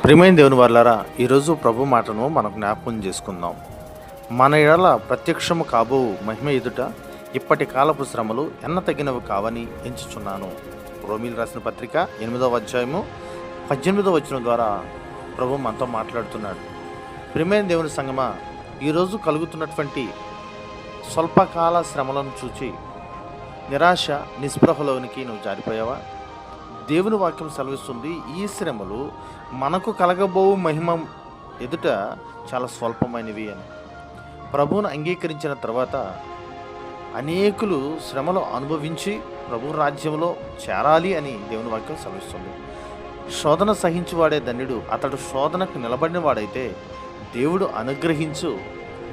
ప్రియమైన దేవుని వారలారా, ఈరోజు ప్రభు మాటను మనం జ్ఞాపకం చేసుకుందాం. మన ఎడల ప్రత్యక్షము కాబో మహిమ ఎదుట ఇప్పటి కాలపు శ్రమలు ఎన్న తగినవి కావని ఎంచుచున్నాను. రోమీలు రాసిన పత్రిక 8వ అధ్యాయము 18వ వచనం ద్వారా ప్రభు మనతో మాట్లాడుతున్నాడు. ప్రియమైన దేవుని సంగమా, ఈరోజు కలుగుతున్నటువంటి స్వల్పకాల శ్రమలను చూచి నిరాశ నిస్పృహలోనికి నువ్వు జారిపోయావా? దేవుని వాక్యం సెలవిస్తుంది, ఈ శ్రమలు మనకు కలగబో మహిమ ఎదుట చాలా స్వల్పమైనవి అని. ప్రభువును అంగీకరించిన తర్వాత అనేకులు శ్రమలు అనుభవించి ప్రభు రాజ్యంలో చేరాలి అని దేవుని వాక్యం సెలవిస్తుంది. శోధన సహించువాడే ధన్యుడు, అతడు శోధనకు నిలబడిన వాడైతే దేవుడు అనుగ్రహించు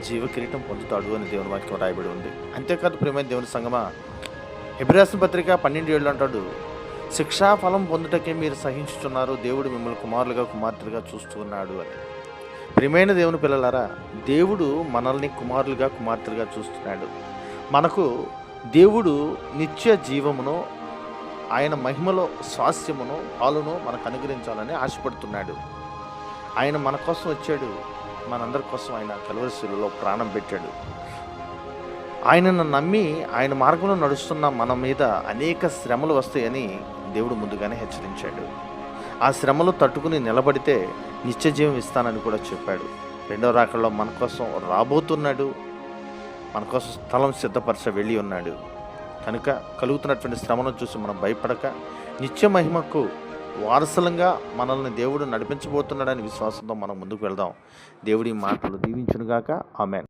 జీవకిరీటం పొందుతాడు అని దేవుని వాక్యం రాయబడి ఉంది. అంతేకాదు ప్రియమైన దేవుని సంగమా, హెబ్రీ రాసిన పత్రిక 12:7 అంటాడు, శిక్షాఫలం పొందుటకే మీరు సహించుతున్నారు, దేవుడు మిమ్మల్ని కుమారులుగా కుమార్తెలుగా చూస్తూ ఉన్నాడు అని. ప్రియమైన దేవుని పిల్లలారా, దేవుడు మనల్ని కుమారులుగా కుమార్తెలుగా చూస్తున్నాడు. మనకు దేవుడు నిత్య జీవమును, ఆయన మహిమలో స్వాస్థ్యమును పాలును మనకు అనుగ్రహించాలని ఆశపడుతున్నాడు. ఆయన మన కోసం వచ్చాడు, మనందరి కోసం ఆయన కలువరి శిలువలో ప్రాణం పెట్టాడు. ఆయనను నమ్మి ఆయన మార్గంలో నడుస్తున్న మన మీద అనేక శ్రమలు వస్తాయని దేవుడు ముందుగానే హెచ్చరించాడు. ఆ శ్రమలు తట్టుకుని నిలబడితే నిత్య జీవం ఇస్తానని కూడా చెప్పాడు. రెండవ రాకడలో మన కోసం రాబోతున్నాడు, మన కోసం స్థలం సిద్ధపరచ వెళ్ళి ఉన్నాడు. కనుక కలుగుతున్నటువంటి శ్రమను చూసి మనం భయపడక నిత్య మహిమకు వారసులంగా మనల్ని దేవుడు నడిపించబోతున్నాడని విశ్వాసంతో మనం ముందుకు వెళ్దాం. దేవుడి మాటలు దీవించునుగాక. ఆమేన్.